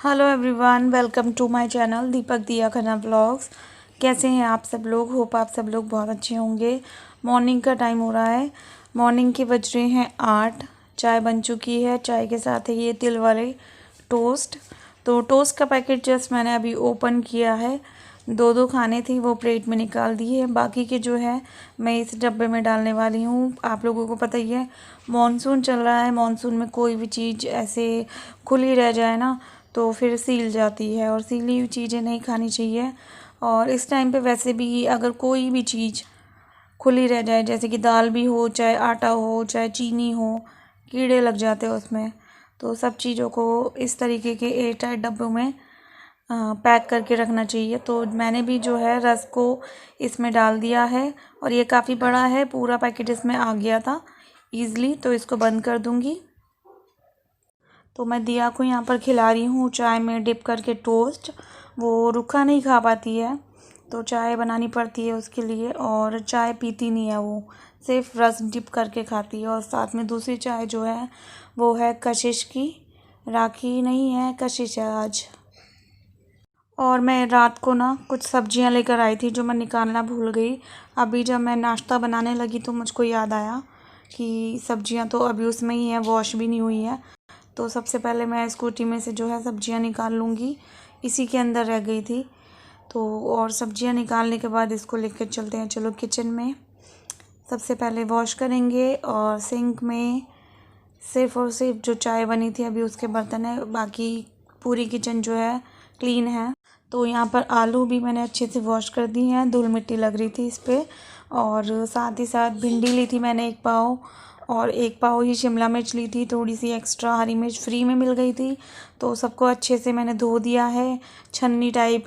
Hello everyone, welcome to my channel Deepak Diya Khanna vlogs. कैसे हैं आप सब लोग? होप आप सब लोग बहुत अच्छे होंगे। मॉर्निंग का टाइम हो रहा है। मॉर्निंग के बज रहे हैं 8। चाय बन चुकी है। चाय के साथ है ये तिल वाले टोस्ट। तो टोस्ट का पैकेट जस्ट मैंने अभी ओपन किया है। दो दो खाने थे, वो प्लेट में निकाल दिए। बाकी के जो है मैं इस डब्बे में डालने वाली हूँ। आप लोगों को पता ही है मॉनसून चल रहा है। मॉनसून में कोई भी चीज़ ऐसे खुली रह जाए ना तो फिर सील जाती है, और सीली हुई चीज़ें नहीं खानी चाहिए। और इस टाइम पे वैसे भी अगर कोई भी चीज़ खुली रह जाए, जैसे कि दाल भी हो, चाहे आटा हो, चाहे चीनी हो, कीड़े लग जाते हैं उसमें। तो सब चीज़ों को इस तरीके के एयर टाइट डब्बों में पैक करके रखना चाहिए। तो मैंने भी जो है रस को इसमें डाल दिया है, और ये काफ़ी बड़ा है, पूरा पैकेट इसमें आ गया था ईज़िली। तो इसको बंद कर दूँगी। तो मैं दिया को यहाँ पर खिला रही हूँ चाय में डिप करके टोस्ट। वो रूखा नहीं खा पाती है, तो चाय बनानी पड़ती है उसके लिए। और चाय पीती नहीं है, वो सिर्फ रस डिप करके खाती है। और साथ में दूसरी चाय जो है वो है कशिश की। राखी नहीं है, कशिश है आज। और मैं रात को ना कुछ सब्जियां लेकर आई थी जो मैं निकालना भूल गई। अभी जब मैं नाश्ता बनाने लगी तो मुझको याद आया कि सब्जियां तो अभी उसमें ही हैं, वॉश भी नहीं हुई है। तो सबसे पहले मैं स्कूटी में से जो है सब्जियां निकाल लूँगी। इसी के अंदर रह गई थी। तो और सब्जियां निकालने के बाद इसको लेकर चलते हैं, चलो किचन में। सबसे पहले वॉश करेंगे, और सिंक में सिर्फ़ और सिर्फ जो चाय बनी थी अभी उसके बर्तन है, बाकी पूरी किचन जो है क्लीन है। तो यहाँ पर आलू भी मैंने अच्छे से वॉश कर दी हैं, धूल मिट्टी लग रही थी इस पर। और साथ ही साथ भिंडी ली थी मैंने 1 पाव, और 1 पाव ही शिमला मिर्च ली थी। थोड़ी सी एक्स्ट्रा हरी मिर्च फ्री में मिल गई थी। तो सबको अच्छे से मैंने धो दिया है, छन्नी टाइप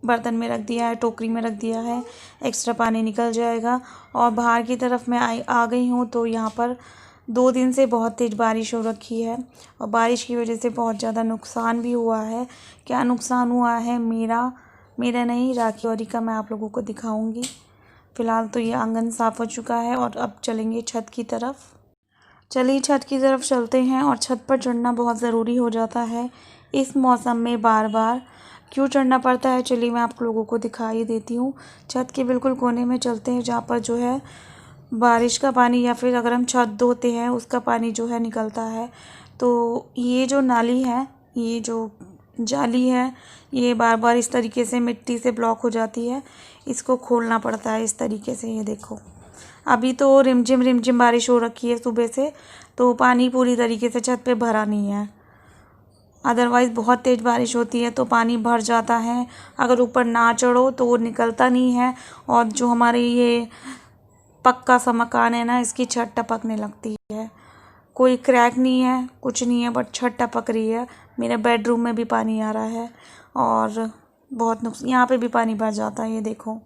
बर्तन में रख दिया है, टोकरी में रख दिया है, एक्स्ट्रा पानी निकल जाएगा। और बाहर की तरफ मैं आ गई हूँ। तो यहाँ पर 2 दिन से बहुत तेज़ बारिश हो रखी है, और बारिश की वजह से बहुत ज़्यादा नुकसान भी हुआ है। क्या नुकसान हुआ है मेरा नहीं, राखी औरी का मैं आप लोगों को दिखाऊंगी। फ़िलहाल तो ये आंगन साफ़ हो चुका है, और अब चलेंगे छत की तरफ। चलिए छत की तरफ चलते हैं। और छत पर चढ़ना बहुत ज़रूरी हो जाता है इस मौसम में। बार बार क्यों चढ़ना पड़ता है, चलिए मैं आप लोगों को दिखा ही देती हूँ। छत के बिल्कुल कोने में चलते हैं, जहाँ पर जो है बारिश का पानी, या फिर अगर हम छत धोते हैं उसका पानी जो है निकलता है। तो ये जो नाली है, ये जो जाली है, ये बार बार इस तरीके से मिट्टी से ब्लॉक हो जाती है। इसको खोलना पड़ता है इस तरीके से। ये देखो, अभी तो रिमझिम बारिश हो रखी है सुबह से, तो पानी पूरी तरीके से छत पे भरा नहीं है। अदरवाइज़ बहुत तेज़ बारिश होती है तो पानी भर जाता है। अगर ऊपर ना चढ़ो तो वो निकलता नहीं है। और जो हमारे ये पक्का सा मकान है ना, इसकी छत टपकने लगती है। कोई क्रैक नहीं है, कुछ नहीं है, बट छत टपक रही है। मेरे बेडरूम में भी पानी आ रहा है, और बहुत नुकसान। यहाँ पे भी पानी भर जाता है, ये देखो,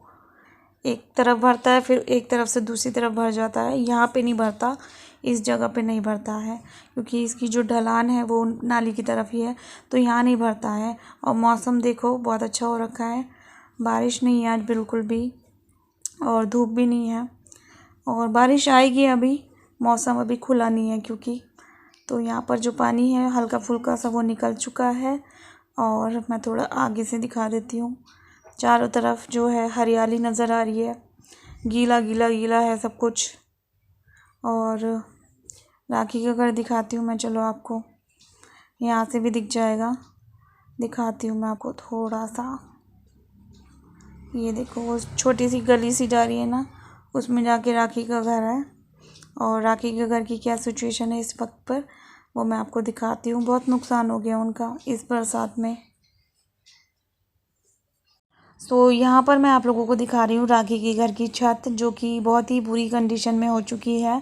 एक तरफ भरता है फिर एक तरफ से दूसरी तरफ भर जाता है। यहाँ पे नहीं भरता, इस जगह पे नहीं भरता है, क्योंकि इसकी जो ढलान है वो नाली की तरफ ही है, तो यहाँ नहीं भरता है। और मौसम देखो बहुत अच्छा हो रखा है, बारिश नहीं है आज बिल्कुल भी, और धूप भी नहीं है। और बारिश आएगी अभी, मौसम अभी खुला नहीं है क्योंकि। तो यहाँ पर जो पानी है हल्का फुल्का सा वो निकल चुका है। और मैं थोड़ा आगे से दिखा देती हूँ। चारों तरफ जो है हरियाली नज़र आ रही है, गीला गीला गीला है सब कुछ। और राखी का घर दिखाती हूँ मैं, चलो आपको यहाँ से भी दिख जाएगा। दिखाती हूँ मैं आपको थोड़ा सा। ये देखो, वो छोटी सी गली सी जा रही है ना, उसमें जाके राखी का घर है। और राखी के घर की क्या सिचुएशन है इस वक्त पर, वो मैं आपको दिखाती हूँ। बहुत नुकसान हो गया उनका इस बरसात में। तो यहाँ पर मैं आप लोगों को दिखा रही हूँ राखी के घर की छत, जो कि बहुत ही बुरी कंडीशन में हो चुकी है।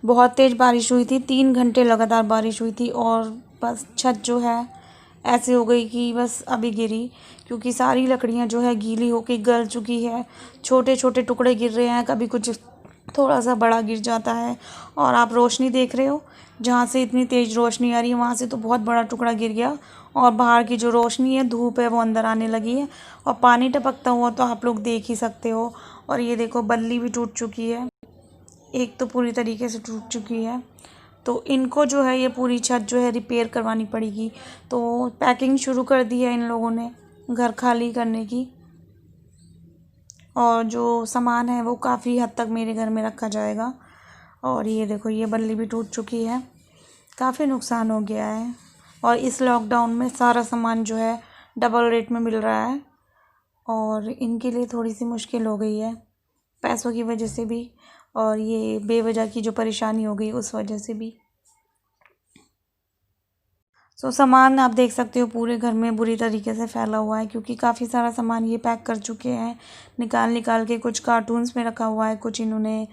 बहुत तेज़ बारिश हुई थी, 3 घंटे लगातार बारिश हुई थी, और बस छत जो है ऐसे हो गई कि बस अभी गिरी, क्योंकि सारी लकड़ियाँ जो है गीली होके गल चुकी है। छोटे छोटे टुकड़े गिर रहे हैं, कभी कुछ थोड़ा सा बड़ा गिर जाता है। और आप रोशनी देख रहे हो, जहाँ से इतनी तेज़ रोशनी आ रही है वहाँ से तो बहुत बड़ा टुकड़ा गिर गया। और बाहर की जो रोशनी है, धूप है, वो अंदर आने लगी है, और पानी टपकता हुआ तो आप लोग देख ही सकते हो। और ये देखो, बल्ली भी टूट चुकी है, एक तो पूरी तरीके से टूट चुकी है। तो इनको जो है ये पूरी छत जो है रिपेयर करवानी पड़ेगी। तो पैकिंग शुरू कर दी है इन लोगों ने घर खाली करने की, और जो सामान है वो काफ़ी हद तक मेरे घर में रखा जाएगा। और ये देखो ये बल्ली भी टूट चुकी है, काफ़ी नुकसान हो गया है। और इस लॉकडाउन में सारा सामान जो है डबल रेट में मिल रहा है, और इनके लिए थोड़ी सी मुश्किल हो गई है पैसों की वजह से भी, और ये बेवजह की जो परेशानी हो गई उस वजह से भी। सामान आप देख सकते हो पूरे घर में बुरी तरीके से फैला हुआ है, क्योंकि काफ़ी सारा सामान ये पैक कर चुके हैं निकाल निकाल के। कुछ कार्टून्स में रखा हुआ है, कुछ इन्होंने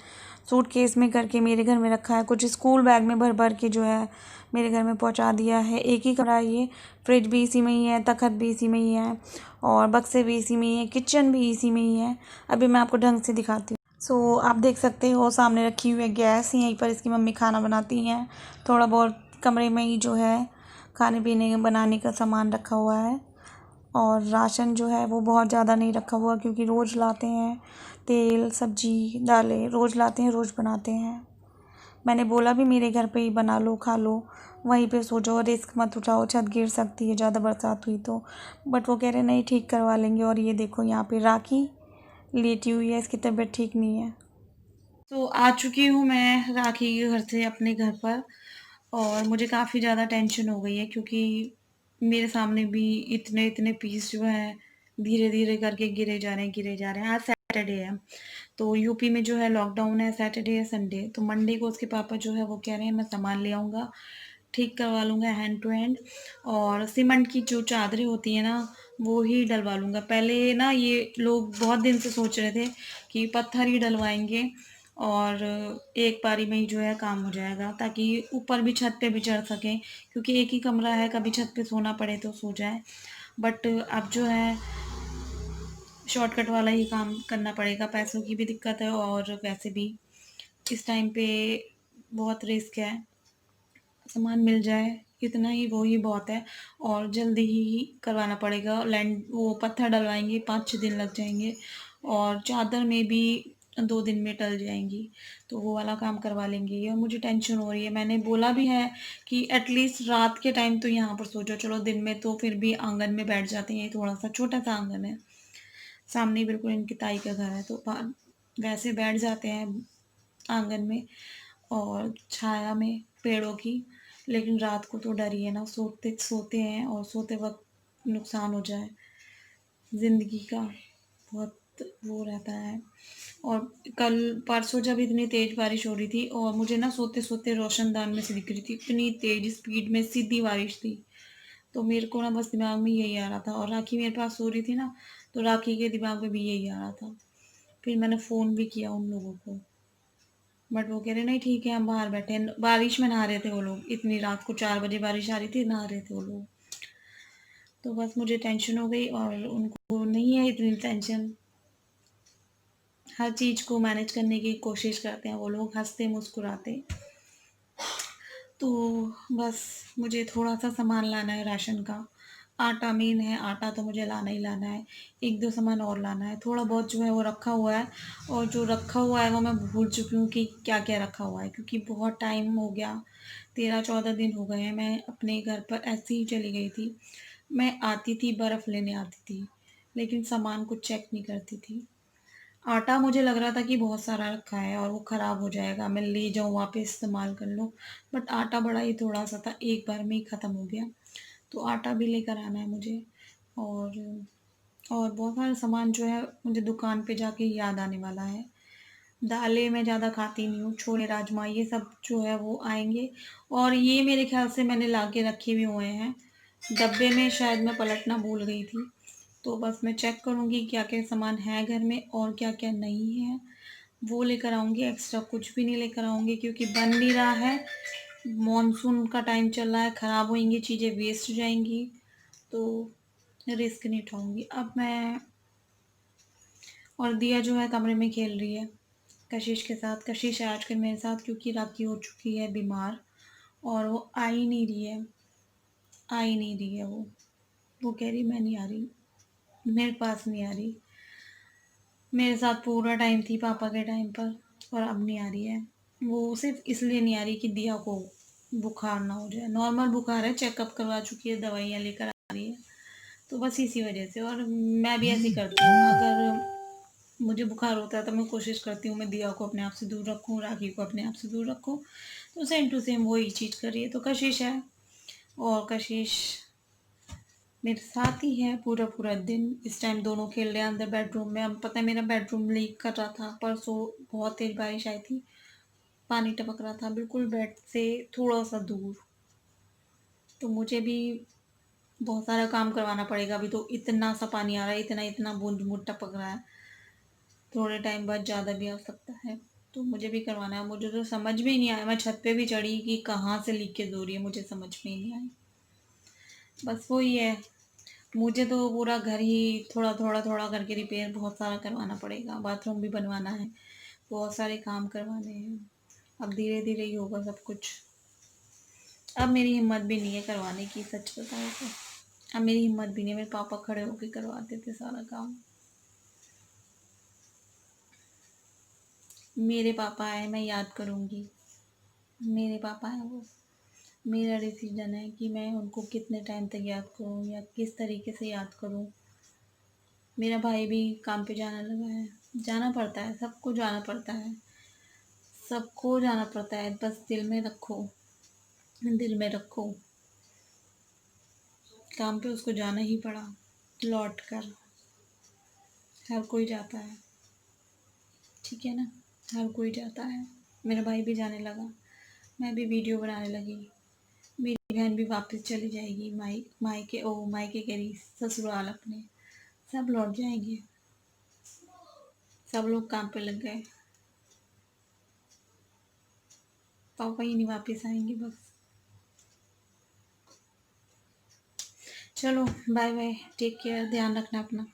सूटकेस में करके मेरे घर में रखा है, कुछ स्कूल बैग में भर भर के जो है मेरे घर में पहुंचा दिया है। एक ही कमरा है ये, फ्रिज भी इसी में ही है, तखत भी इसी में ही है, और बक्से भी इसी में ही है, किचन भी इसी में ही है। अभी मैं आपको ढंग से दिखाती हूँ। आप देख सकते हो सामने रखी हुई है गैस, यहीं पर इसकी मम्मी खाना बनाती हैं। थोड़ा बहुत कमरे में ही जो है खाने पीने बनाने का सामान रखा हुआ है, और राशन जो है वो बहुत ज़्यादा नहीं रखा हुआ, क्योंकि रोज़ लाते हैं तेल सब्जी दालें, रोज़ लाते हैं रोज़ बनाते हैं। मैंने बोला भी मेरे घर पे ही बना लो खा लो, वहीं पे सो जाओ, रिस्क मत उठाओ, छत गिर सकती है ज़्यादा बरसात हुई तो। बट वो कह रहे नहीं ठीक करवा लेंगे। और ये देखो यहाँ पे राखी लेटी हुई है, इसकी तबीयत ठीक नहीं है। आ चुकी हूँ मैं राखी के घर से अपने घर पर, और मुझे काफ़ी ज़्यादा टेंशन हो गई है, क्योंकि मेरे सामने भी इतने इतने पीस जो हैं धीरे धीरे करके गिरे जा रहे हैं। आज सैटरडे है, तो यूपी में जो है लॉकडाउन है, सैटरडे या संडे। तो मंडे को उसके पापा जो है वो कह रहे हैं मैं सामान ले आऊँगा, ठीक करवा लूँगा हैंड टू हैंड, और सीमेंट की जो चादरें होती है ना वो ही डलवा लूँगा। पहले ना ये लोग बहुत दिन से सोच रहे थे कि पत्थर ही डलवाएंगे, और एक बारी में ही जो है काम हो जाएगा, ताकि ऊपर भी छत पे भी चढ़ सकें, क्योंकि एक ही कमरा है, कभी छत पे सोना पड़े तो सो जाए। बट अब जो है शॉर्टकट वाला ही काम करना पड़ेगा, पैसों की भी दिक्कत है और वैसे भी इस टाइम पे बहुत रिस्क है। सामान मिल जाए इतना ही वो ही बहुत है, और जल्दी ही करवाना पड़ेगा। लैंड वो पत्थर डलवाएंगे 5-6 दिन लग जाएंगे, और चादर में भी 2 दिन में टल जाएंगी, तो वो वाला काम करवा लेंगे। और मुझे टेंशन हो रही है, मैंने बोला भी है कि एटलीस्ट रात के टाइम तो यहाँ पर सो जाओ। चलो दिन में तो फिर भी आंगन में बैठ जाते हैं, थोड़ा सा छोटा सा आंगन है, सामने बिल्कुल इनकी ताई का घर है, तो वैसे बैठ जाते हैं आंगन में और छाया में पेड़ों की। लेकिन रात को तो डर ही है ना, सोते सोते हैं और सोते वक्त नुकसान हो जाए, ज़िंदगी का बहुत वो रहता है। और कल परसों जब इतनी तेज़ बारिश हो रही थी, और मुझे ना सोते सोते रोशनदान में से दिख रही थी, इतनी तेज़ स्पीड में सीधी बारिश थी, तो मेरे को ना बस दिमाग में यही आ रहा था। और राखी मेरे पास सो रही थी ना, तो राखी के दिमाग में भी यही आ रहा था। फिर मैंने फ़ोन भी किया उन लोगों को, बट वो कह रहे नहीं ठीक है हम बाहर बैठे हैं। बारिश में नहा रहे थे वो लोग, इतनी रात को 4 बजे बारिश आ रही थी, नहा रहे थे वो लोग। तो बस मुझे टेंशन हो गई, और उनको नहीं है इतनी टेंशन। हर चीज़ को मैनेज करने की कोशिश करते हैं वो लोग, हंसते मुस्कुराते। तो बस मुझे थोड़ा सा सामान लाना है राशन का, आटा मेन है, आटा तो मुझे लाना ही लाना है। एक दो सामान और लाना है, थोड़ा बहुत जो है वो रखा हुआ है, और जो रखा हुआ है वो मैं भूल चुकी हूँ कि क्या क्या रखा हुआ है, क्योंकि बहुत टाइम हो गया, 13-14 दिन हो गए हैं मैं अपने घर पर ऐसे ही चली गई थी। मैं आती थी बर्फ़ लेने आती थी, लेकिन सामान कुछ चेक नहीं करती थी। आटा मुझे लग रहा था कि बहुत सारा रखा है और वो ख़राब हो जाएगा, मैं ले जाऊँ वापस इस्तेमाल कर लूँ, बट आटा बड़ा ही थोड़ा-सा था, एक बार में ही ख़त्म हो गया। तो आटा भी लेकर आना है मुझे, और बहुत सारा सामान जो है मुझे दुकान पे जाके याद आने वाला है। दालें मैं ज़्यादा खाती नहीं हूँ, छोले राजमा ये सब जो है वो आएँगे, और ये मेरे ख़्याल से मैंने ला के रखे भी हुए हैं। डब्बे में शायद मैं पलटना भूल गई थी, तो बस मैं चेक करूँगी क्या-क्या सामान है घर में और क्या-क्या नहीं है, वो लेकर आऊँगी। एक्स्ट्रा कुछ भी नहीं लेकर आऊँगी, क्योंकि बन नहीं रहा है। मॉनसून का टाइम चल रहा है, ख़राब होएँगी चीज़ें, वेस्ट हो जाएँगी, तो रिस्क नहीं उठाऊँगी। अब मैं, और दिया जो है कमरे में खेल रही है कशिश के साथ। कशिश है आजकल मेरे साथ, क्योंकि राखी हो चुकी है बीमार, और वो आ ही नहीं रही है, आ ही नहीं रही है वो। वो कह रही मैं नहीं आ रही, मेरे पास नहीं आ रही। मेरे साथ पूरा टाइम थी पापा के टाइम पर, और अब नहीं आ रही है। वो सिर्फ़ इसलिए नहीं आ रही कि दिया को बुखार ना हो जाए। नॉर्मल बुखार है, चेकअप करवा चुकी है, दवाइयाँ लेकर आ रही है, तो बस इसी वजह से। और मैं भी ऐसे ही करती हूँ, अगर मुझे बुखार होता है तो मैं कोशिश करती हूँ मैं दिया को अपने आप से दूर रखूँ, राखी को अपने आप से दूर रखूँ। तो सेम टू सेम वही चीज़ कर रही है। तो कशिश है, और कशिश मेरे साथ ही है पूरा पूरा दिन। इस टाइम दोनों खेल रहे हैं अंदर बेडरूम में। अब पता है मेरा बेडरूम लीक कर रहा था, परसों बहुत तेज बारिश आई थी, पानी टपक रहा था बिल्कुल बेड से थोड़ा सा दूर। तो मुझे भी बहुत सारा काम करवाना पड़ेगा। अभी तो इतना सा पानी आ रहा है, इतना इतना बूंद बूंद टपक रहा है, थोड़े टाइम बाद ज़्यादा भी आ सकता है। तो मुझे भी करवाना है। मुझे तो समझ में ही नहीं आया, मैं छत पे भी चढ़ी कि कहाँ से लीकेज हो रही है, मुझे समझ में ही नहीं आई। बस वही है, मुझे तो पूरा घर ही थोड़ा थोड़ा थोड़ा करके रिपेयर बहुत सारा करवाना पड़ेगा। बाथरूम भी बनवाना है, बहुत सारे काम करवाने हैं। अब धीरे धीरे ही होगा सब कुछ। अब मेरी हिम्मत भी नहीं है करवाने की, सच बताओ तो। अब मेरी हिम्मत भी नहीं है, मेरे पापा खड़े होके करवाते थे सारा काम। मेरे पापा है, मैं याद करूँगी। मेरे पापा हैं वो। मेरा डिसीजन है कि मैं उनको कितने टाइम तक याद करूँ या किस तरीके से याद करूँ। मेरा भाई भी काम पे जाने लगा है, जाना पड़ता है, सबको जाना पड़ता है, सबको जाना पड़ता है। बस दिल में रखो, दिल में रखो। काम पे उसको जाना ही पड़ा, लौट कर। हर कोई जाता है, ठीक है ना, हर कोई जाता है। मेरा भाई भी जाने लगा, मैं भी वीडियो बनाने लगी। मेरी बहन भी वापस चली जाएगी मायके कह रही, ससुराल अपने। सब लौट जाएंगे, सब लोग काम पे लग गए। पापा ही नहीं वापस आएंगे बस। चलो बाय बाय, टेक केयर, ध्यान रखना अपना।